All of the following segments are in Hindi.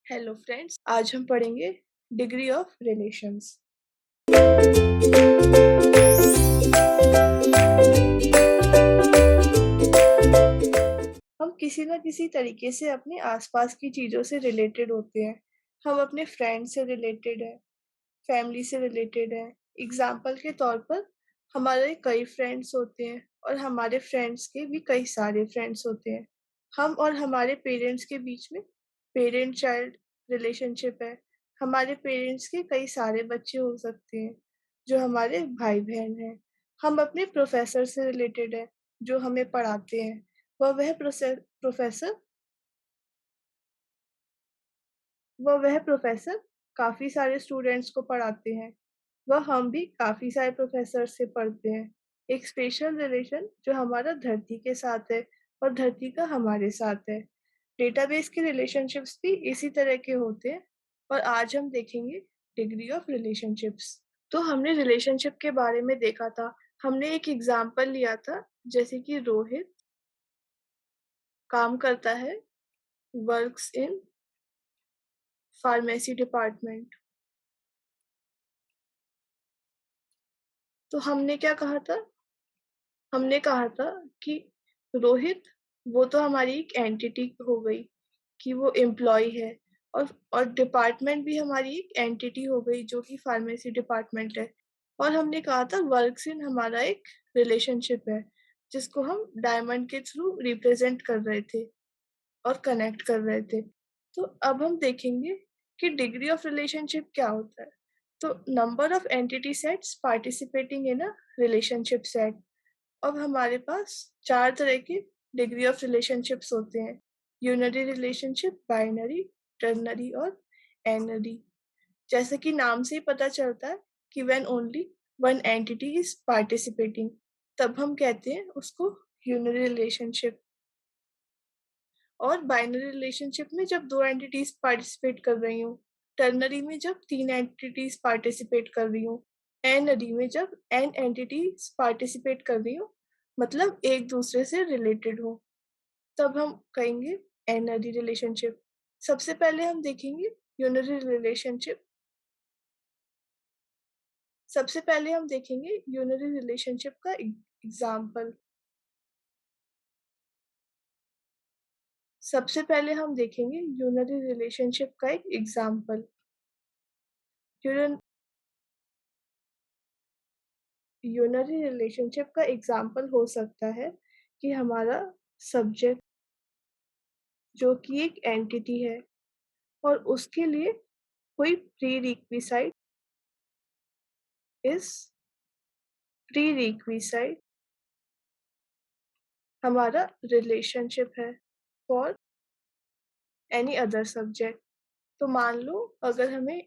हेलो फ्रेंड्स, आज हम पढ़ेंगे डिग्री ऑफ रिलेशंस। हम किसी न किसी तरीके से अपने आसपास की चीज़ों से रिलेटेड होते हैं। हम अपने फ्रेंड से रिलेटेड हैं, फैमिली से रिलेटेड हैं। एग्ज़ाम्पल के तौर पर हमारे कई फ्रेंड्स होते हैं और हमारे फ्रेंड्स के भी कई सारे फ्रेंड्स होते हैं। हम और हमारे पेरेंट्स के बीच में पेरेंट चाइल्ड रिलेशनशिप है। हमारे पेरेंट्स के कई सारे बच्चे हो सकते हैं, जो हमारे भाई-बहन हैं। हम अपने प्रोफ़ेसर से रिलेटेड हैं, जो हमें पढ़ाते हैं। वह प्रोफ़ेसर वह प्रोफ़ेसर काफ़ी सारे स्टूडेंट्स को पढ़ाते हैं। हम भी काफ़ी सारे प्रोफ़ेसर से पढ़ते हैं। एक स्पेशल रिलेशन जो हमारा धरती के साथ है और धरती का हमारे साथ है। डेटाबेस के रिलेशनशिप्स भी इसी तरह के होते हैं और आज हम देखेंगे डिग्री ऑफ रिलेशनशिप्स। तो हमने रिलेशनशिप के बारे में देखा था। हमने एक एग्ज़ाम्पल लिया था, जैसे कि रोहित काम करता है, वर्क्स इन फार्मेसी डिपार्टमेंट। तो हमने क्या कहा था? हमने कहा था कि रोहित वो तो हमारी एक एंटिटी हो गई कि वो एम्प्लॉयी है और डिपार्टमेंट भी हमारी एक एंटिटी हो गई जो कि फार्मेसी डिपार्टमेंट है। और हमने कहा था वर्क्स इन हमारा एक रिलेशनशिप है, जिसको हम डायमंड के थ्रू रिप्रेज़ेंट कर रहे थे और कनेक्ट कर रहे थे। तो अब हम देखेंगे कि डिग्री ऑफ रिलेशनशिप क्या होता है। तो number of entity sets participating in a relationship set. अब हमारे पास 4 तरह के डिग्री ऑफ रिलेशनशिप्स होते हैं। यूनरी रिलेशनशिप, बाइनरी, टर्नरी और एनरी। जैसे कि नाम से ही पता चलता है कि when only one entity is participating, तब हम कहते हैं उसको यूनरी रिलेशनशिप। और बाइनरी रिलेशनशिप में जब 2 एंटिटीज़ पार्टिसिपेट कर रही हों, टर्नरी में जब 3 एंटिटीज़ पार्टिसिपेट कर रही हों, एनरी में जब n एंटिटीज़ पार्टिसिपेट कर रही हों, मतलब एक-दूसरे से रिलेटेड हों, तब हम कहेंगे एनरी रिलेशनशिप। सबसे पहले हम देखेंगे यूनरी रिलेशनशिप। सबसे पहले हम देखेंगे यूनरी रिलेशनशिप का एग्ज़ाम्पल। सबसे पहले हम देखेंगे यूनरी रिलेशनशिप का एक एग्ज़ाम्पल। यून यूनरी रिलेशनशिप का एग्ज़ाम्पल हो सकता है कि हमारा सब्जेक्ट जो कि एक एंटिटी है और उसके लिए कोई इस प्रीरिक्विज़ाइट हमारा रिलेशनशिप है फॉर एनी अदर सब्जेक्ट। तो मान लो अगर हमें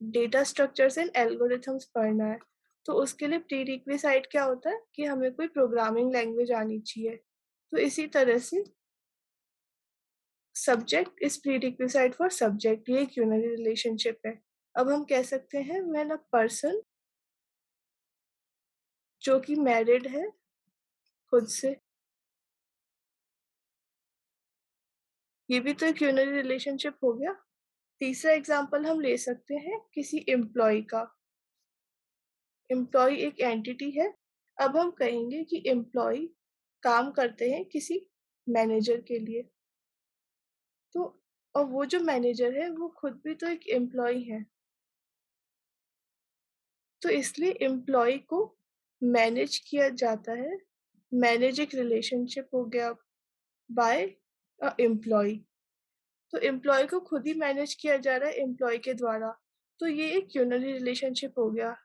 डेटा स्ट्रक्चर्स एंड एल्गोरिथम्स पढ़ना है, तो उसके लिए प्रीरिक्विज़ाइट क्या होता है कि हमें कोई प्रोग्रामिंग लैंग्वेज आनी चाहिए। तो इसी तरह से सब्जेक्ट इज़ प्रीरिक्विज़ाइट फॉर सब्जेक्ट, ये एक यूनरी रिलेशनशिप है। अब हम कह सकते हैं व्हेन अ पर्सन जो कि मैरिड है खुद से, ये भी तो एक यूनरी रिलेशनशिप हो गया। तीसरा एग्ज़ाम्पल हम ले सकते हैं किसी एम्प्लॉयी का। एम्प्लॉयी एक एंटिटी है। अब हम कहेंगे कि एम्प्लॉयी काम करते हैं किसी मैनेजर के लिए। तो और वो जो मैनेजर है वो खुद भी तो एक एम्प्लॉयी है। तो इसलिए एम्प्लॉयी को मैनेज किया जाता है। मैनेज एक रिलेशनशिप हो गया बाय एम्प्लॉयी। तो एम्प्लॉयी को खुद ही मैनेज किया जा रहा है एम्प्लॉयी के द्वारा। तो ये एक यूनरी रिलेशनशिप हो गया।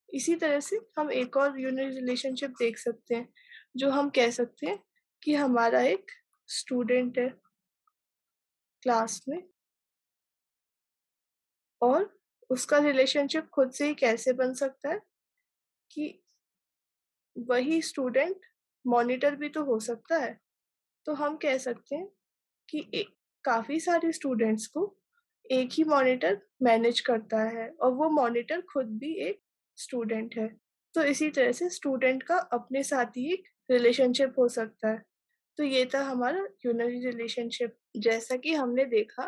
इसी तरह से हम एक और यूनरी रिलेशनशिप देख सकते हैं, जो हम कह सकते हैं कि हमारा एक स्टूडेंट है क्लास में और उसका रिलेशनशिप खुद से ही कैसे बन सकता है कि वही स्टूडेंट मॉनिटर भी तो हो सकता है। तो हम कह सकते हैं कि काफ़ी सारे स्टूडेंट्स को एक ही मॉनिटर मैनेज करता है और वो मॉनिटर खुद भी एक स्टूडेंट है। तो इसी तरह से स्टूडेंट का अपने साथ ही एक रिलेशनशिप हो सकता है। तो ये था हमारा यूनरी रिलेशनशिप। जैसा कि हमने देखा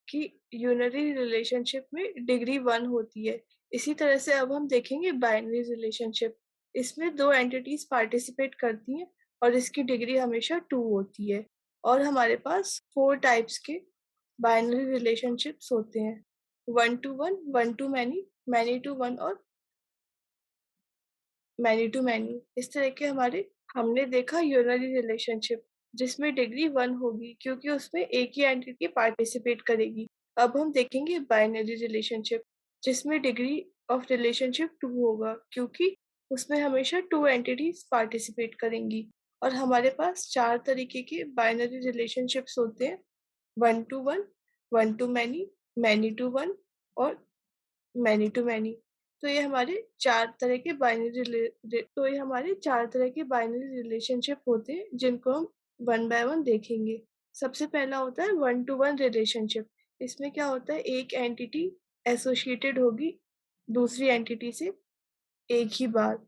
कि यूनरी रिलेशनशिप में डिग्री 1 होती है। इसी तरह से अब हम देखेंगे बाइनरी रिलेशनशिप। इसमें 2 एंटिटीज़ पार्टिसिपेट करती हैं और इसकी डिग्री हमेशा 2 होती है। और हमारे पास 4 टाइप्स के बाइनरी रिलेशनशिप्स होते हैं। 1 to 1, 1 to many to one और मैनी टू मैनी। इस तरह के हमारे हमने देखा यूनरी रिलेशनशिप जिसमें डिग्री 1 होगी क्योंकि उसमें एक ही एंटिटी पार्टिसिपेट करेगी। अब हम देखेंगे बाइनरी रिलेशनशिप जिसमें डिग्री ऑफ रिलेशनशिप 2 होगा क्योंकि उसमें हमेशा 2 एंटिटीज पार्टिसिपेट करेंगी। और हमारे पास 4 तरीके के बाइनरी रिलेशनशिप्स होते हैं। 1 to 1, 1 to many to one और मैनी टू मैनी। तो ये हमारे 4 तरह के बाइनरी रिलेशनशिप होते हैं जिनको हम वन बाय वन देखेंगे। सबसे पहला होता है 1 to 1 रिलेशनशिप। इसमें क्या होता है, एक एंटिटी एसोसिएटेड होगी दूसरी एंटिटी से एक ही बार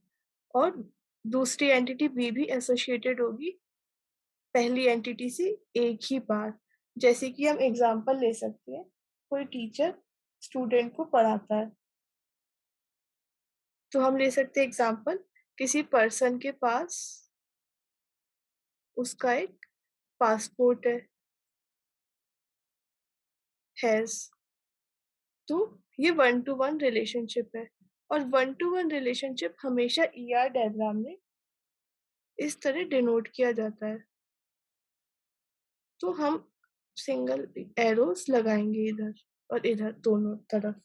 और दूसरी एंटिटी बी भी एसोसिएटेड होगी पहली एंटिटी से एक ही बार। जैसे कि हम एग्जांपल ले सकते हैं, कोई टीचर स्टूडेंट को पढ़ाता है तो हम ले सकते हैं एग्जांपल, किसी पर्सन के पास उसका एक पासपोर्ट हैज। तो ये 1 to 1 रिलेशनशिप है और 1 to 1 रिलेशनशिप हमेशा ईआर डायग्राम में इस तरह डिनोट किया जाता है। तो हम सिंगल एरोस लगाएंगे इधर और इधर दोनों तरफ।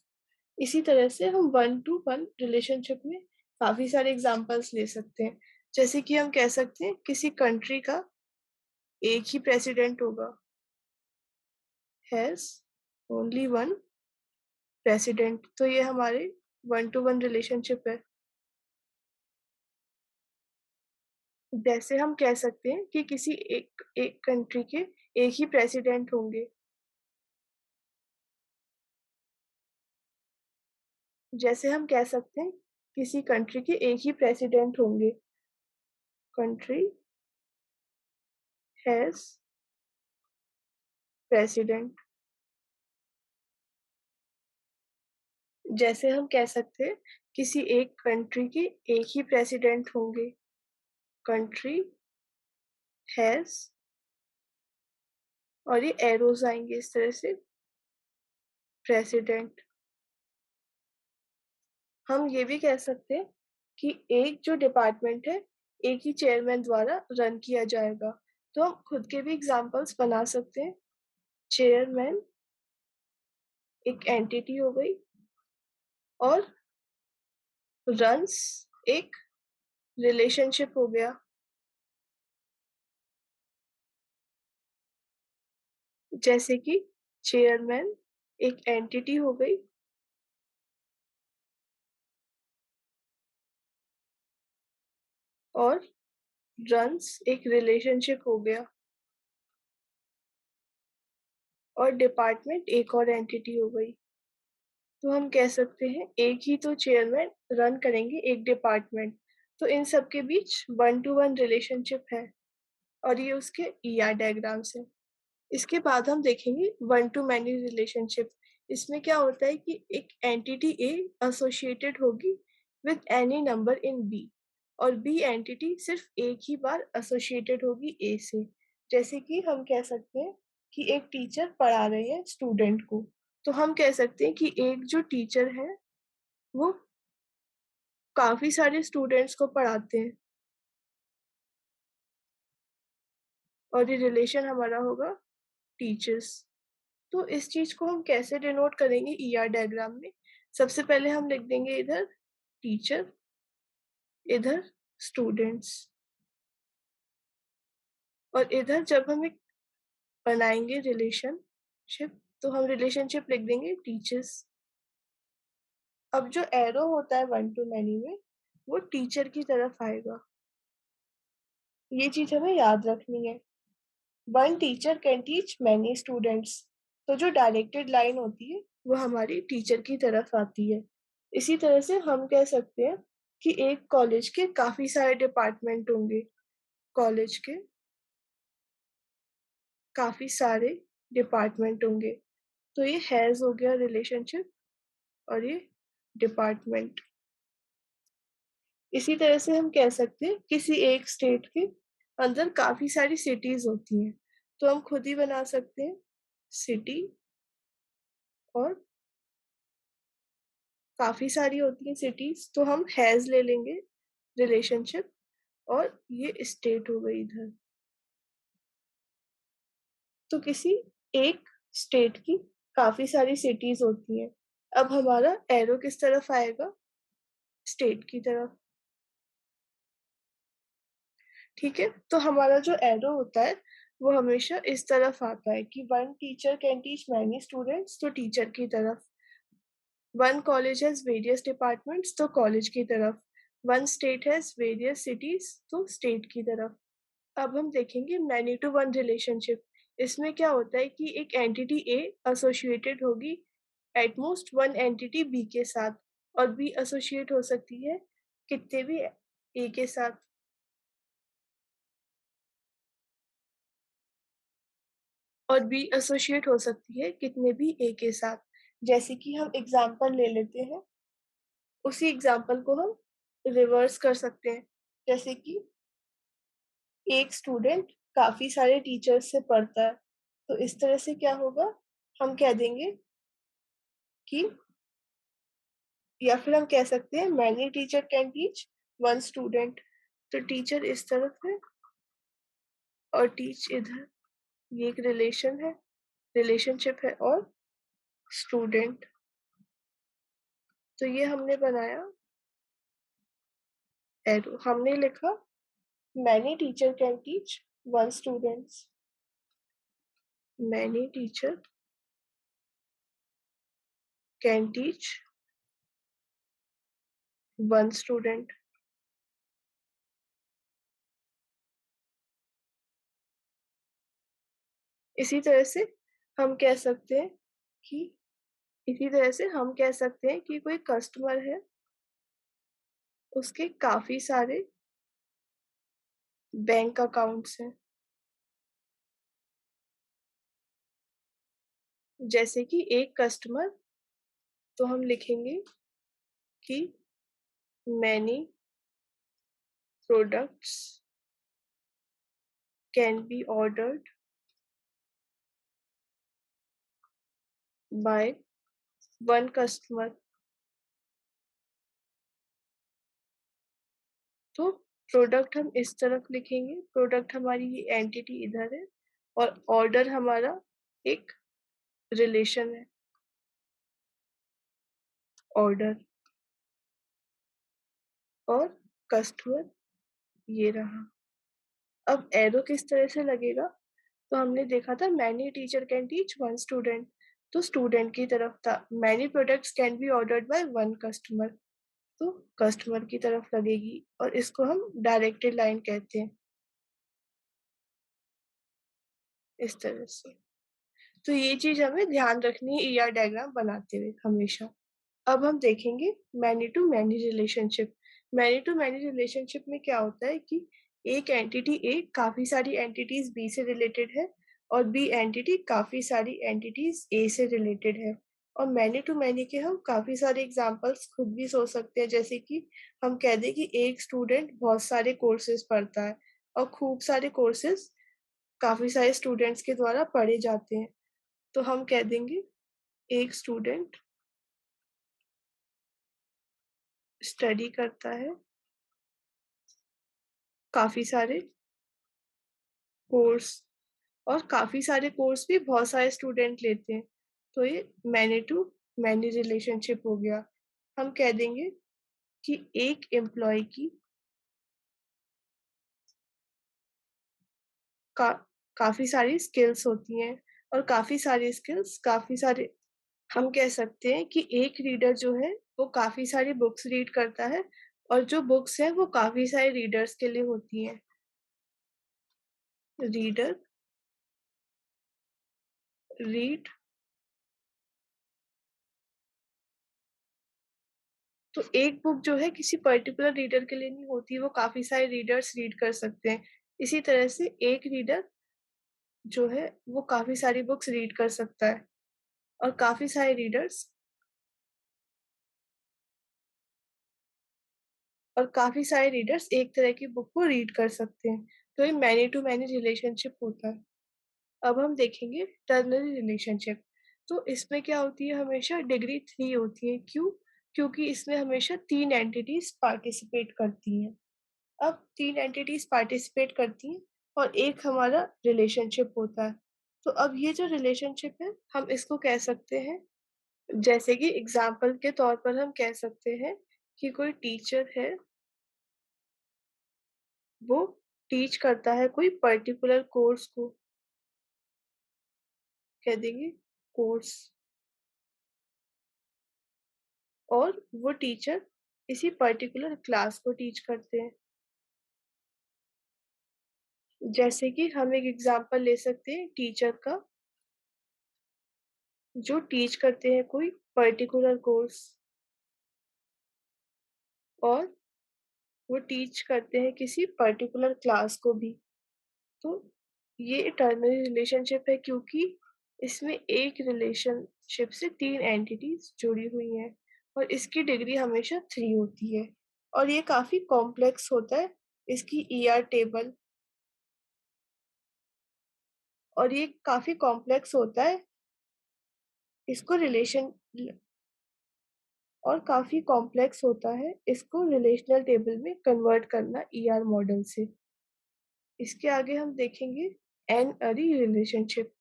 इसी तरह से हम 1 to 1 रिलेशनशिप में काफी सारे एग्जांपल्स ले सकते हैं। जैसे कि हम कह सकते हैं किसी कंट्री का एक ही प्रेसिडेंट होगा, हैज ओनली वन प्रेसिडेंट। तो ये हमारे 1 to 1 रिलेशनशिप है। जैसे हम कह सकते हैं कि किसी एक एक कंट्री के एक ही प्रेसिडेंट होंगे। जैसे हम कह सकते हैं किसी कंट्री के एक ही प्रेसिडेंट होंगे। Country has president. जैसे हम कह सकते हैं किसी एक कंट्री के एक ही प्रेसिडेंट होंगे। कंट्री हैज, और ये एरोज आएंगे इस तरह से, प्रेसिडेंट। हम ये भी कह सकते हैं कि एक जो डिपार्टमेंट है एक ही चेयरमैन द्वारा रन किया जाएगा। तो हम खुद के भी एग्जांपल्स बना सकते हैं। चेयरमैन एक एंटिटी हो गई और रन्स एक रिलेशनशिप हो गया। जैसे कि चेयरमैन एक एंटिटी हो गई और रन्स एक रिलेशनशिप हो गया और डिपार्टमेंट एक और एंटिटी हो गई। तो हम कह सकते हैं एक ही तो चेयरमैन रन करेंगे एक डिपार्टमेंट। तो इन सब के बीच 1 to 1 रिलेशनशिप है और ये उसके ईआर डायग्राम्स है। इसके बाद हम देखेंगे 1 to many रिलेशनशिप। इसमें क्या होता है कि एक एंटिटी ए एसोसिएटेड होगी with any number in B और बी एंटिटी सिर्फ एक ही बार एसोसिएटेड होगी ए से। जैसे कि हम कह सकते हैं कि एक टीचर पढ़ा रहे हैं स्टूडेंट को। तो हम कह सकते हैं कि एक जो टीचर है वो काफी सारे स्टूडेंट्स को पढ़ाते हैं और ये रिलेशन हमारा होगा टीचर्स। तो इस चीज को हम कैसे डिनोट करेंगे ईआर डायग्राम में? सबसे पहले हम लिख देंगे इधर टीचर, इधर स्टूडेंट्स और इधर जब हम एक बनाएंगे रिलेशनशिप तो हम रिलेशनशिप लिख देंगे टीचर्स। अब जो एरो होता है 1 to many में वो टीचर की तरफ आएगा। ये चीज हमें याद रखनी है। One teacher can teach many students. तो जो डायरेक्टेड लाइन होती है वो हमारी टीचर की तरफ आती है। इसी तरह से हम कह सकते हैं कि एक कॉलेज के काफी सारे डिपार्टमेंट होंगे। कॉलेज के काफी सारे डिपार्टमेंट होंगे तो ये हैज़ हो गया रिलेशनशिप और ये डिपार्टमेंट। इसी तरह से हम कह सकते हैं किसी एक स्टेट के अंदर काफ़ी सारी सिटीज़ होती हैं, तो हम खुद ही बना सकते हैं सिटी और काफ़ी सारी होती हैं सिटीज़, तो हम हैज़ ले लेंगे रिलेशनशिप और ये स्टेट हो गई इधर। तो किसी एक स्टेट की काफ़ी सारी सिटीज़ होती हैं। अब हमारा एरो किस तरफ आएगा? स्टेट की तरफ, ठीक है? तो हमारा जो एरो होता है, वो हमेशा इस तरफ आता है कि one teacher can teach many students, तो टीचर की तरफ। One college has various departments, तो कॉलेज की तरफ। One state has various cities, तो स्टेट की तरफ। अब हम देखेंगे मैनी टू वन रिलेशनशिप। इसमें क्या होता है कि एक एंटिटी ए एसोसिएटेड होगी at most one entity B के साथ, और बी एसोसिएट हो सकती है कितने भी ए के साथ। और बी एसोसिएट हो सकती है कितने भी ए के साथ। जैसे कि हम एग्जाम्पल ले लेते हैं, उसी एग्जाम्पल को हम रिवर्स कर सकते हैं। जैसे कि एक स्टूडेंट काफी सारे टीचर्स से पढ़ता है, तो इस तरह से क्या होगा, हम कह देंगे कि, या फिर हम कह सकते हैं many teacher can teach one student. तो टीचर इस तरफ है और टीच इधर, ये एक रिलेशन है, रिलेशनशिप है, और स्टूडेंट। तो ये हमने बनाया एरो। हमने लिखा many teacher can teach one students, many teacher can teach one student. इसी तरह से हम कह सकते हैं कि इसी तरह से हम कह सकते हैं कि कोई कस्टमर है, उसके काफी सारे बैंक अकाउंट्स हैं। जैसे कि एक कस्टमर, तो हम लिखेंगे कि many products can be ordered by one customer. तो प्रोडक्ट हम इस तरफ लिखेंगे, प्रोडक्ट हमारी ये एंटिटी इधर है, और ऑर्डर हमारा एक रिलेशन है, ऑर्डर, और कस्टमर ये रहा। अब एरो किस तरह से लगेगा, तो हमने देखा था many teacher can teach one student, तो स्टूडेंट की तरफ था। Many products can be ordered by one customer, तो कस्टमर की तरफ लगेगी, और इसको हम डायरेक्टेड लाइन कहते हैं, इस तरह से। तो ये चीज हमें ध्यान रखनी है ईआर डायग्राम बनाते हुए हमेशा। अब हम देखेंगे many to many relationship. Many to many relationship में क्या होता है कि एक एंटिटी ए काफी सारी एंटिटीज बी से रिलेटेड है, और बी एंटिटी काफी सारी एंटिटीज ए से रिलेटेड है। और मैनी टू मैनी के हम काफी सारे एग्जांपल्स खुद भी सोच सकते हैं। जैसे कि हम कह दें कि एक स्टूडेंट बहुत सारे कोर्सेज पढ़ता है, और खूब सारे कोर्सेज काफी सारे स्टूडेंट्स के द्वारा पढ़े जाते हैं, तो हम कह देंगे एक स्टूडेंट स्टडी करता है काफी सारे कोर्स, और काफी सारे कोर्स भी बहुत सारे स्टूडेंट लेते हैं, तो ये मैनी टू मैनी रिलेशनशिप हो गया। हम कह देंगे कि एक एम्प्लॉय की का, काफी सारी स्किल्स होती हैं, और काफी सारी स्किल्स काफी सारे, हम कह सकते हैं कि एक रीडर जो है वो काफी सारी बुक्स रीड करता है, और जो बुक्स हैं वो काफी सारे रीडर्स के लिए होती हैं। रीडर रीड, तो एक बुक जो है किसी पर्टिकुलर रीडर के लिए नहीं होती, वो काफी सारे रीडर्स रीड कर सकते हैं। इसी तरह से एक रीडर जो है वो काफी सारी बुक्स रीड कर सकता है। और काफ़ी सारे रीडर्स एक तरह की बुक को रीड कर सकते हैं। तो ये मैनी टू मैनी रिलेशनशिप होता है। अब हम देखेंगे टर्नरी रिलेशनशिप। तो इसमें क्या होती है, हमेशा डिग्री 3 होती है। क्यों? क्योंकि इसमें हमेशा 3 एंटिटीज़ पार्टिसिपेट करती हैं। अब 3 एंटिटीज़ पार्टिसिपेट करती हैं और एक हमारा रिलेशनशिप होता है। तो अब ये जो रिलेशनशिप है, हम इसको कह सकते हैं, जैसे कि एग्ज़ाम्पल के तौर पर हम कह सकते हैं कि कोई टीचर है, वो टीच करता है कोई पर्टिकुलर कोर्स को, कह देंगे कोर्स, और वो टीचर किसी पर्टिकुलर क्लास को टीच करते हैं। जैसे कि हम एक एग्ज़ाम्पल ले सकते हैं टीचर का, जो टीच करते हैं कोई पर्टिकुलर कोर्स, और वो टीच करते हैं किसी पर्टिकुलर क्लास को भी। तो ये इटर्नल रिलेशनशिप है, क्योंकि इसमें एक रिलेशनशिप से 3 एंटिटीज़ जुड़ी हुई हैं और इसकी डिग्री हमेशा 3 होती है, और ये काफ़ी कॉम्प्लेक्स होता है, इसकी ईआर टेबल, और ये काफ़ी कॉम्प्लेक्स होता है, इसको रिलेशन ल और काफ़ी कॉम्प्लेक्स होता है इसको रिलेशनल टेबल में कन्वर्ट करना ईआर मॉडल से। इसके आगे हम देखेंगे एन अरी रिलेशनशिप।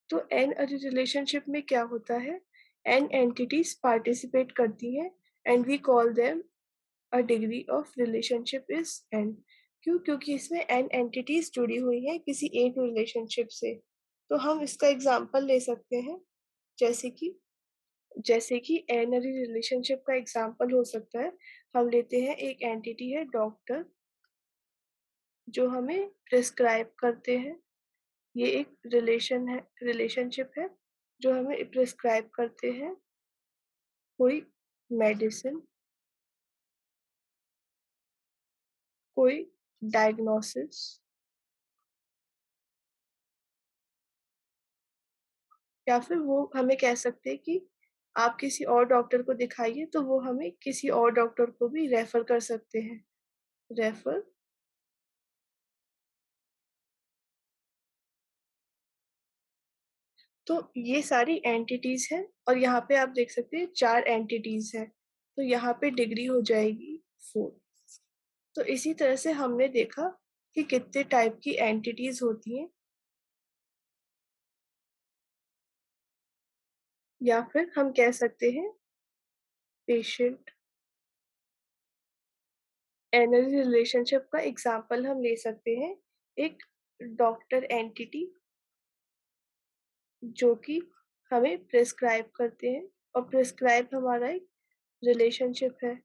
तो एन अरे रिलेशनशिप में क्या होता है, एन एंटिटीज पार्टिसिपेट करती हैं and we call them a degree of relationship is N. क्यों? क्योंकि इसमें एन एंटिटीज जुड़ी हुई हैं किसी एक रिलेशनशिप से। तो हम इसका एग्जांपल ले सकते हैं, जैसे कि एन अरे रिलेशनशिप का एग्जांपल हो सकता है, हम लेते हैं एक एंटिटी है डॉक्टर, जो हमें प्रिस्क्राइब करते हैं। ये एक रिलेशनशिप है जो हमें प्रिस्क्राइब करते हैं कोई मेडिसिन, कोई डायग्नोसिस, या फिर वो हमें कह सकते हैं कि आप किसी और डॉक्टर को दिखाइए, तो वो हमें किसी और डॉक्टर को भी रेफर कर सकते हैं। रेफर। तो ये सारी एंटिटीज हैं, और यहाँ पे आप देख सकते हैं 4 एंटिटीज हैं, तो यहाँ पे डिग्री हो जाएगी 4। तो इसी तरह से हमने देखा कि कितने टाइप की एंटिटीज होती हैं, या फिर हम कह सकते हैं पेशेंट। एनर्जी रिलेशनशिप का एग्जांपल हम ले सकते हैं, एक डॉक्टर एंटिटी जो कि हमें प्रिस्क्राइब करते हैं, और प्रिस्क्राइब हमारा एक रिलेशनशिप है।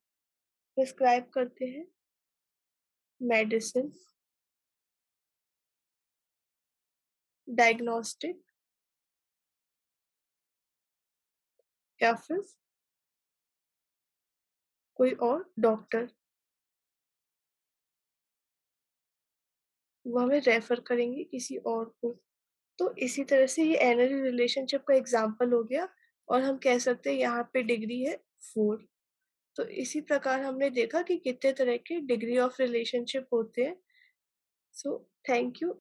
प्रिस्क्राइब करते हैं मेडिसिन, डायग्नोस्टिक, या फिर कोई और डॉक्टर, वो हमें रेफर करेंगे किसी और को। तो इसी तरह से ये एनर्जी रिलेशनशिप का एग्जांपल हो गया, और हम कह सकते हैं यहाँ पे डिग्री है 4। तो इसी प्रकार हमने देखा कि कितने तरह के डिग्री ऑफ रिलेशनशिप होते हैं। So thank you.